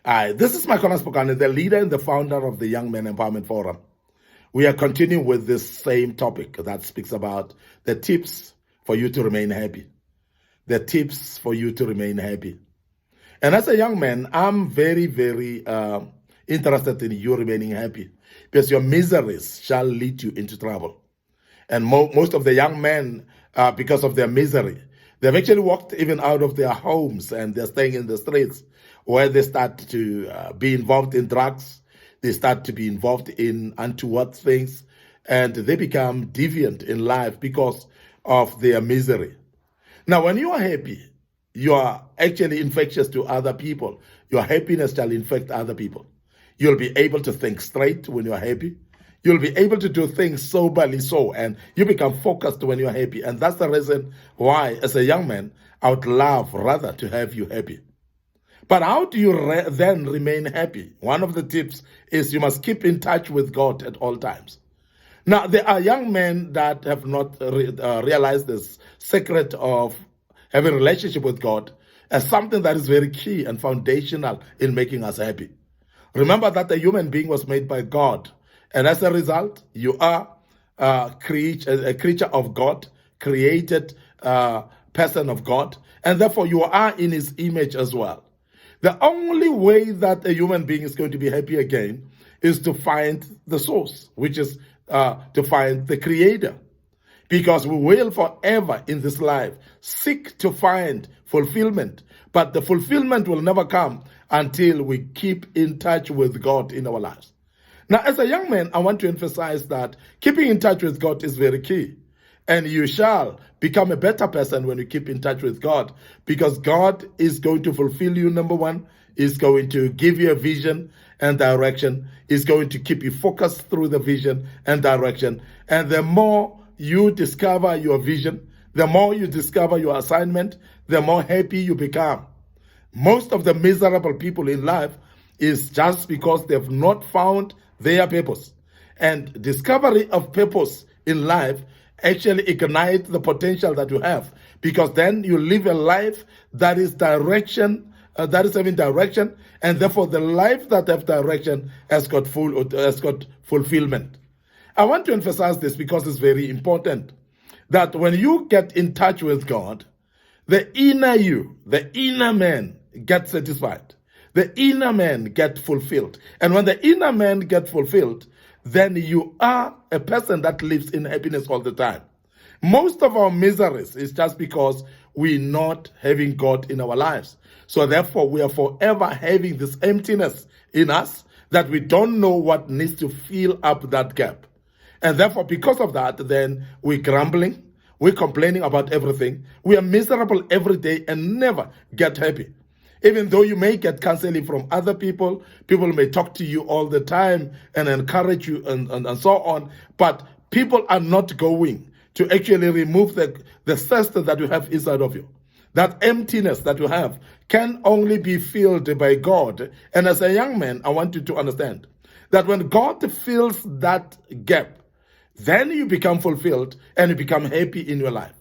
This is Michael Spokane, the leader and the founder of the Young Men Empowerment Forum. We are continuing with this same topic that speaks about the tips for you to remain happy. The tips for you to remain happy. And as a young man, I'm very, very interested in you remaining happy, because your miseries shall lead you into trouble. And most of the young men, because of their misery, they've actually walked even out of their homes and they're staying in the streets, where they start to be involved in drugs. They start to be involved in untoward things, and they become deviant in life because of their misery. Now, when you are happy, you are actually infectious to other people. Your happiness shall infect other people. You'll be able to think straight when you're happy. You'll be able to do things soberly so, and you become focused when you're happy. And that's the reason why, as a young man, I would love rather to have you happy. But how do you then remain happy? One of the tips is you must keep in touch with God at all times. Now, there are young men that have not realized this secret of having a relationship with God as something that is very key and foundational in making us happy. Remember that the human being was made by God. And as a result, you are a creature of God, created person of God. And therefore, you are in his image as well. The only way that a human being is going to be happy again is to find the source, which is to find the creator. Because we will forever in this life seek to find fulfillment. But the fulfillment will never come until we keep in touch with God in our lives. Now, as a young man, I want to emphasize that keeping in touch with God is very key. And you shall become a better person when you keep in touch with God, because God is going to fulfill you, number one, is going to give you a vision and direction, is going to keep you focused through the vision and direction. And the more you discover your vision, the more you discover your assignment, the more happy you become. Most of the miserable people in life is just because they've not found their purpose. And discovery of purpose in life actually ignite the potential that you have, because then you live a life that is that is having direction, and therefore the life that has direction has got fulfillment. I want to emphasize this because it's very important that when you get in touch with God, the inner you, the inner man, gets satisfied. The inner man gets fulfilled. And when the inner man gets fulfilled, then you are a person that lives in happiness all the time. Most of our miseries is just because we're not having God in our lives. So therefore, we are forever having this emptiness in us that we don't know what needs to fill up that gap. And therefore, because of that, then we're grumbling, we're complaining about everything. We are miserable every day and never get happy. Even though you may get counseling from other people, people may talk to you all the time and encourage you and so on, but people are not going to actually remove the thirst that you have inside of you. That emptiness that you have can only be filled by God. And as a young man, I want you to understand that when God fills that gap, then you become fulfilled and you become happy in your life.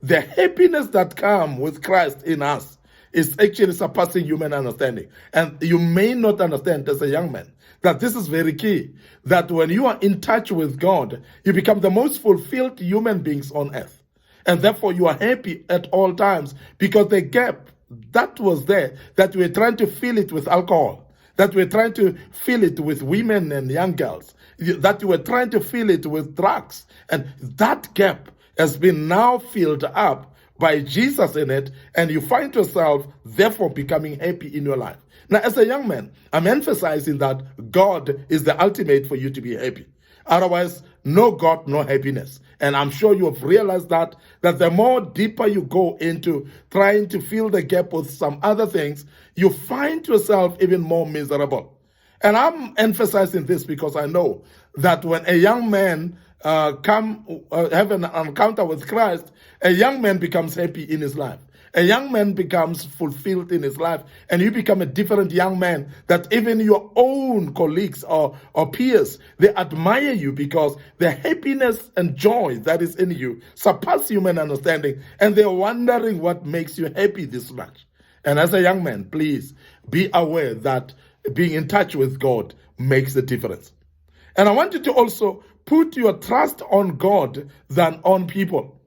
The happiness that comes with Christ in us is actually surpassing human understanding. And you may not understand as a young man that this is very key, that when you are in touch with God, you become the most fulfilled human beings on earth. And therefore you are happy at all times, because the gap that was there, that we're trying to fill it with alcohol, that we're trying to fill it with women and young girls, that you were trying to fill it with drugs, and that gap has been now filled up by Jesus in it, and you find yourself therefore becoming happy in your life. Now, as a young man, I'm emphasizing that God is the ultimate for you to be happy. Otherwise, no God, no happiness. And I'm sure you have realized that the more deeper you go into trying to fill the gap with some other things, you find yourself even more miserable. And I'm emphasizing this because I know that when a young man have an encounter with Christ, a young man becomes happy in his life. A young man becomes fulfilled in his life, and you become a different young man that even your own colleagues or peers, they admire you because the happiness and joy that is in you surpass human understanding, and they're wondering what makes you happy this much. And as a young man, please be aware that being in touch with God makes a difference. And I want you to also put your trust on God than on people.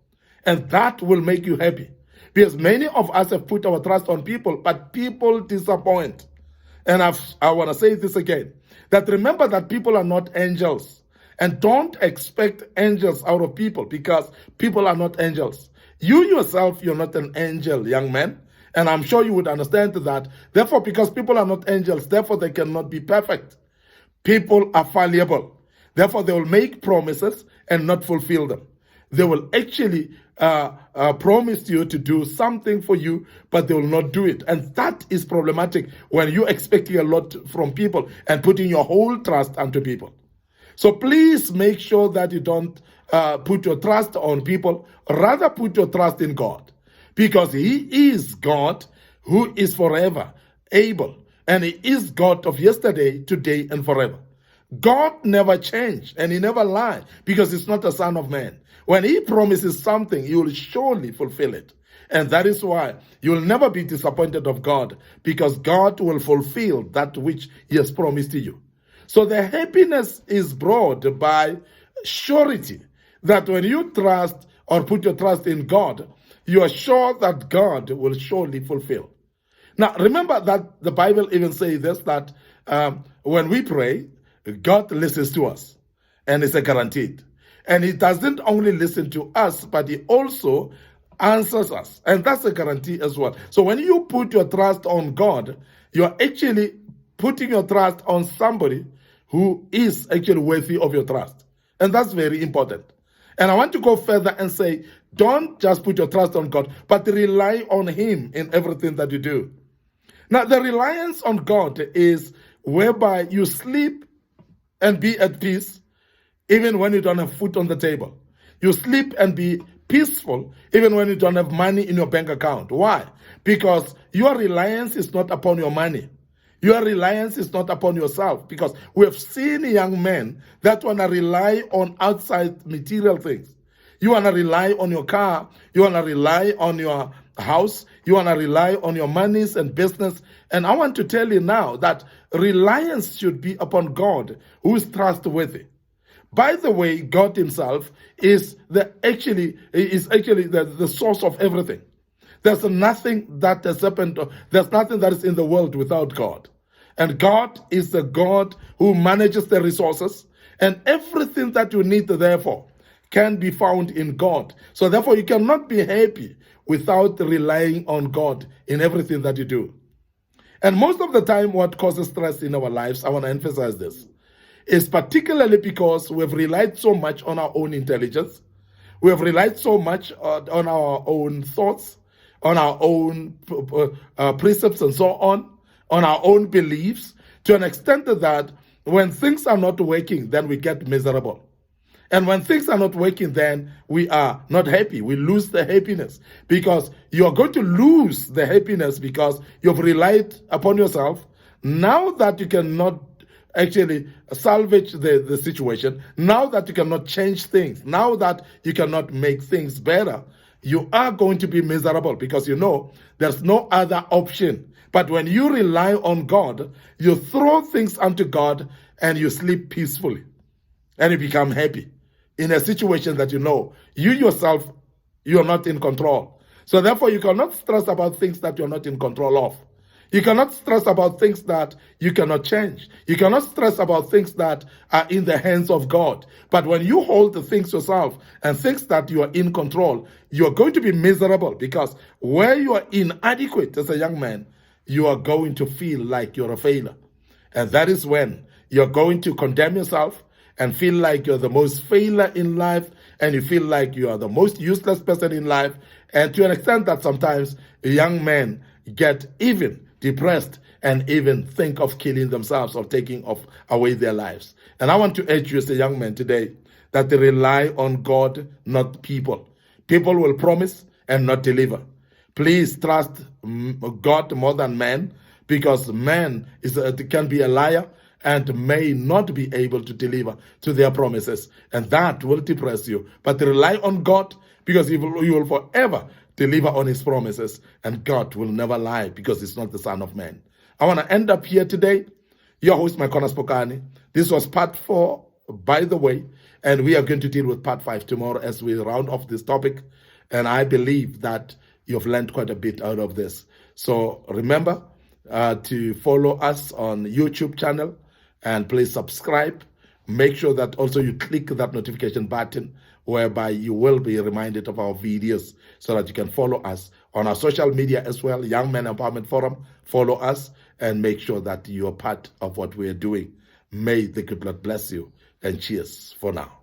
And that will make you happy. Because many of us have put our trust on people, but people disappoint. And I want to say this again, that remember that people are not angels. And don't expect angels out of people, because people are not angels. You yourself, you're not an angel, young man. And I'm sure you would understand that. Therefore, because people are not angels, therefore they cannot be perfect. People are fallible. Therefore, they will make promises and not fulfill them. They will actually promise you to do something for you, but they will not do it. And that is problematic when you're expecting a lot from people and putting your whole trust onto people. So please make sure that you don't put your trust on people. Rather, put your trust in God, because He is God who is forever able. And He is God of yesterday, today, and forever. God never changed, and He never lied, because He's not a son of man. When He promises something, He will surely fulfill it. And that is why you will never be disappointed of God, because God will fulfill that which He has promised to you. So the happiness is brought by surety, that when you trust or put your trust in God, you are sure that God will surely fulfill. Now, remember that the Bible even says this, that when we pray, God listens to us, and it's a guaranteed. And He doesn't only listen to us, but He also answers us, and that's a guarantee as well. So when you put your trust on God, you're actually putting your trust on somebody who is actually worthy of your trust. And that's very important. And I want to go further and say, don't just put your trust on God, but rely on Him in everything that you do. Now, the reliance on God is whereby you sleep and be at peace, even when you don't have food on the table. You sleep and be peaceful, even when you don't have money in your bank account. Why? Because your reliance is not upon your money. Your reliance is not upon yourself, because we have seen young men that want to rely on outside material things. You want to rely on your car. You want to rely on your house. You want to rely on your monies and business. And I want to tell you now that reliance should be upon God, who is trustworthy. By the way, God Himself is actually the source of everything. There's nothing that has happened. There's nothing that is in the world without God. And God is the God who manages the resources, and everything that you need, therefore, can be found in God. So therefore, you cannot be happy without relying on God in everything that you do. And most of the time, what causes stress in our lives, I want to emphasize this, is particularly because we've relied so much on our own intelligence. We have relied so much on our own thoughts, on our own precepts and so on our own beliefs, to an extent that when things are not working, then we get miserable. And when things are not working, then we are not happy. We lose the happiness, because you are going to lose the happiness because you've relied upon yourself. Now that you cannot actually salvage the situation, now that you cannot change things, now that you cannot make things better, you are going to be miserable, because you know there's no other option. But when you rely on God, you throw things unto God and you sleep peacefully and you become happy in a situation that you know you yourself, you're not in control. So therefore, you cannot stress about things that you're not in control of. You cannot stress about things that you cannot change. You cannot stress about things that are in the hands of God. But when you hold the things yourself and things that you are in control, you are going to be miserable, because where you are inadequate as a young man, you are going to feel like you're a failure. And that is when you're going to condemn yourself and feel like you're the most failure in life, and you feel like you are the most useless person in life. And to an extent that sometimes young men get even depressed and even think of killing themselves or taking away their lives. And I want to urge you as a young man today that they rely on God, not people. People will promise and not deliver. Please trust God more than man, because man can be a liar and may not be able to deliver to their promises, and that will depress you. But rely on God, because you will forever deliver on his promises, and God will never lie because he's not the Son of Man. I want to end up here today. Your host, Makhona Spokane. This was part 4, by the way, and we are going to deal with part 5 tomorrow as we round off this topic. And I believe that you've learned quite a bit out of this. So remember to follow us on YouTube channel, and please subscribe. Make sure that also you click that notification button whereby you will be reminded of our videos so that you can follow us on our social media as well. Young Men Empowerment Forum, follow us and make sure that you are part of what we are doing. May the good Lord bless you, and cheers for now.